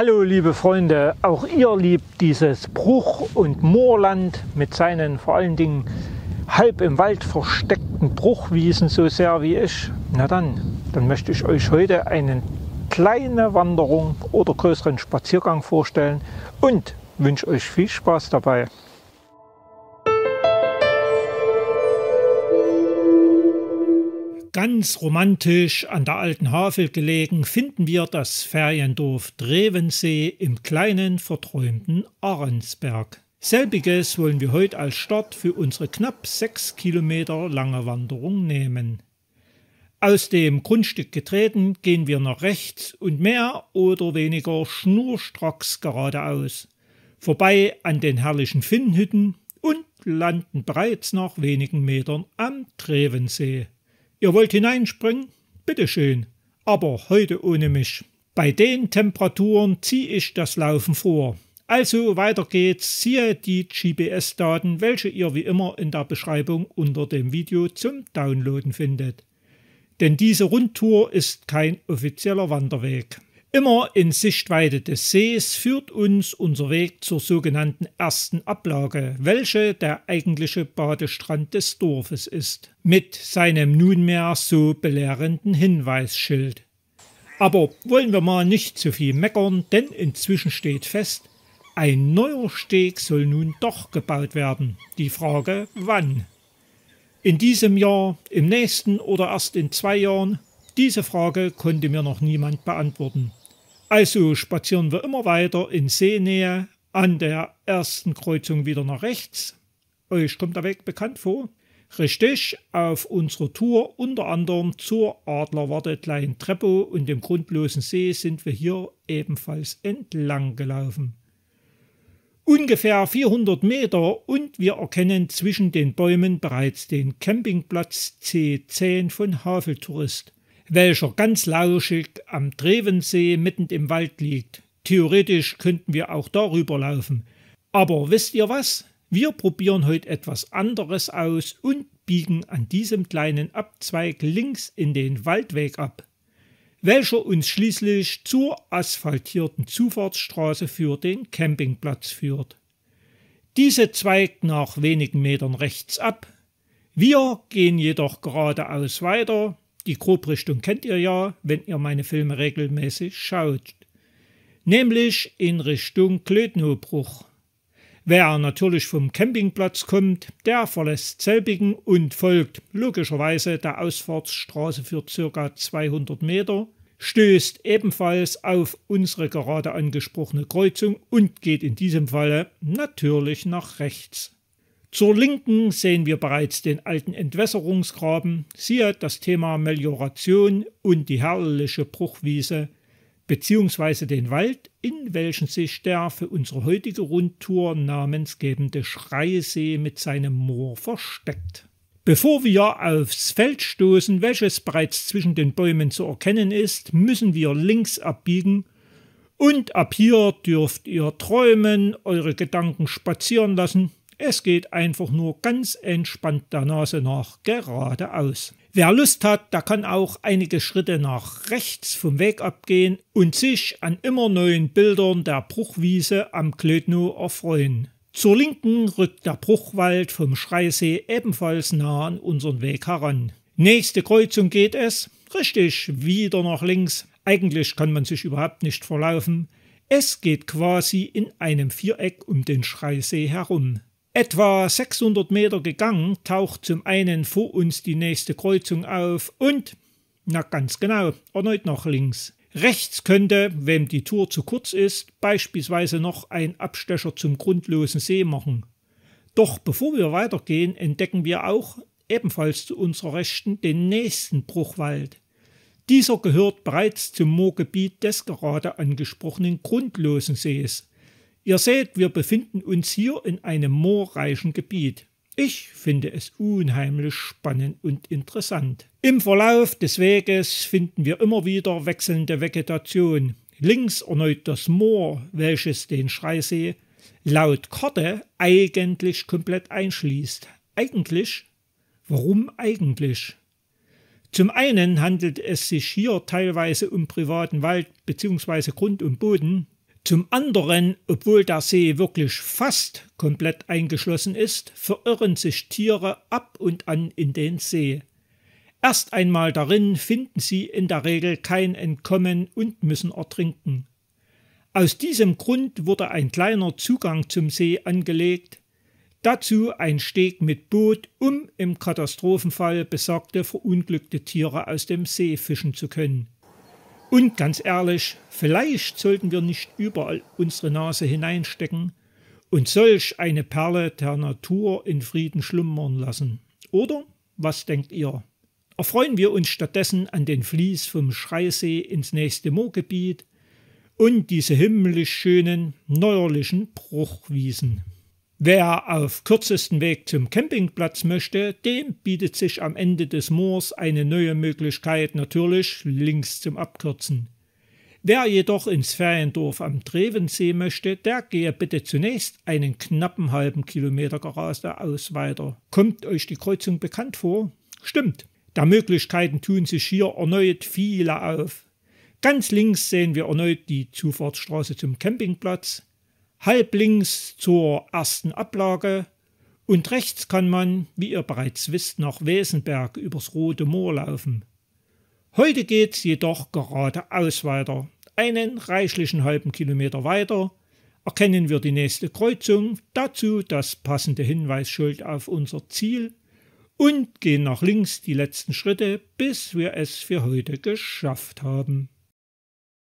Hallo liebe Freunde, auch ihr liebt dieses Bruch- und Moorland mit seinen vor allen Dingen halb im Wald versteckten Bruchwiesen so sehr wie ich. Na dann möchte ich euch heute eine kleine Wanderung oder größeren Spaziergang vorstellen und wünsche euch viel Spaß dabei. Ganz romantisch an der alten Havel gelegen finden wir das Feriendorf Drevensee im kleinen verträumten Ahrensberg. Selbiges wollen wir heute als Start für unsere knapp 6 Kilometer lange Wanderung nehmen. Aus dem Grundstück getreten gehen wir nach rechts und mehr oder weniger schnurstracks geradeaus, vorbei an den herrlichen Finnhütten und landen bereits nach wenigen Metern am Drevensee. Ihr wollt hineinspringen? Bitteschön, aber heute ohne mich. Bei den Temperaturen ziehe ich das Laufen vor. Also weiter geht's, siehe die GPS-Daten, welche ihr wie immer in der Beschreibung unter dem Video zum Downloaden findet. Denn diese Rundtour ist kein offizieller Wanderweg. Immer in Sichtweite des Sees führt uns unser Weg zur sogenannten ersten Ablage, welche der eigentliche Badestrand des Dorfes ist, mit seinem nunmehr so belehrenden Hinweisschild. Aber wollen wir mal nicht zu viel meckern, denn inzwischen steht fest, ein neuer Steg soll nun doch gebaut werden. Die Frage, wann? In diesem Jahr, im nächsten oder erst in 2 Jahren? Diese Frage konnte mir noch niemand beantworten. Also spazieren wir immer weiter in Seenähe, an der ersten Kreuzung wieder nach rechts. Euch kommt der Weg bekannt vor? Richtig, auf unserer Tour unter anderem zur Adlerwarte Klein-Treppow und dem Grundlosen See sind wir hier ebenfalls entlang gelaufen. Ungefähr 400 Meter und wir erkennen zwischen den Bäumen bereits den Campingplatz C10 von Haveltourist, welcher ganz lauschig am Drevensee mitten im Wald liegt. Theoretisch könnten wir auch darüber laufen. Aber wisst ihr was? Wir probieren heute etwas anderes aus und biegen an diesem kleinen Abzweig links in den Waldweg ab, welcher uns schließlich zur asphaltierten Zufahrtsstraße für den Campingplatz führt. Diese zweigt nach wenigen Metern rechts ab. Wir gehen jedoch geradeaus weiter. Die Grobrichtung kennt ihr ja, wenn ihr meine Filme regelmäßig schaut. Nämlich in Richtung Klötnowbruch. Wer natürlich vom Campingplatz kommt, der verlässt selbigen und folgt logischerweise der Ausfahrtsstraße für ca. 200 Meter, stößt ebenfalls auf unsere gerade angesprochene Kreuzung und geht in diesem Falle natürlich nach rechts. Zur Linken sehen wir bereits den alten Entwässerungsgraben, siehe das Thema Melioration und die herrliche Bruchwiese, beziehungsweise den Wald, in welchem sich der für unsere heutige Rundtour namensgebende Schreisee mit seinem Moor versteckt. Bevor wir aufs Feld stoßen, welches bereits zwischen den Bäumen zu erkennen ist, müssen wir links abbiegen und ab hier dürft ihr träumen, eure Gedanken spazieren lassen. Es geht einfach nur ganz entspannt der Nase nach geradeaus. Wer Lust hat, der kann auch einige Schritte nach rechts vom Weg abgehen und sich an immer neuen Bildern der Bruchwiese am Klötnow erfreuen. Zur Linken rückt der Bruchwald vom Schreisee ebenfalls nah an unseren Weg heran. Nächste Kreuzung geht es, richtig, wieder nach links. Eigentlich kann man sich überhaupt nicht verlaufen. Es geht quasi in einem Viereck um den Schreisee herum. Etwa 600 Meter gegangen, taucht zum einen vor uns die nächste Kreuzung auf und, na ganz genau, erneut nach links. Rechts könnte, wem die Tour zu kurz ist, beispielsweise noch ein Abstecher zum Grundlosen See machen. Doch bevor wir weitergehen, entdecken wir auch, ebenfalls zu unserer Rechten, den nächsten Bruchwald. Dieser gehört bereits zum Moorgebiet des gerade angesprochenen Grundlosen Sees. Ihr seht, wir befinden uns hier in einem moorreichen Gebiet. Ich finde es unheimlich spannend und interessant. Im Verlauf des Weges finden wir immer wieder wechselnde Vegetation. Links erneut das Moor, welches den Schreisee laut Karte eigentlich komplett einschließt. Eigentlich? Warum eigentlich? Zum einen handelt es sich hier teilweise um privaten Wald bzw. Grund und Boden, Zum anderen, obwohl der See wirklich fast komplett eingeschlossen ist, verirren sich Tiere ab und an in den See. Erst einmal darin finden sie in der Regel kein Entkommen und müssen ertrinken. Aus diesem Grund wurde ein kleiner Zugang zum See angelegt, dazu ein Steg mit Boot, um im Katastrophenfall besagte verunglückte Tiere aus dem See fischen zu können. Und ganz ehrlich, vielleicht sollten wir nicht überall unsere Nase hineinstecken und solch eine Perle der Natur in Frieden schlummern lassen. Oder? Was denkt ihr? Erfreuen wir uns stattdessen an den Vlies vom Schreisee ins nächste Moorgebiet und diese himmlisch schönen, neuerlichen Bruchwiesen. Wer auf kürzesten Weg zum Campingplatz möchte, dem bietet sich am Ende des Moors eine neue Möglichkeit, natürlich links zum Abkürzen. Wer jedoch ins Feriendorf am Drevensee möchte, der gehe bitte zunächst einen knappen halben Kilometer geradeaus weiter. Kommt euch die Kreuzung bekannt vor? Stimmt, der Möglichkeiten tun sich hier erneut viele auf. Ganz links sehen wir erneut die Zufahrtsstraße zum Campingplatz, halb links zur ersten Ablage und rechts kann man, wie ihr bereits wisst, nach Wesenberg übers Rote Moor laufen. Heute geht's jedoch geradeaus weiter. Einen reichlichen halben Kilometer weiter erkennen wir die nächste Kreuzung, dazu das passende Hinweisschild auf unser Ziel und gehen nach links die letzten Schritte, bis wir es für heute geschafft haben.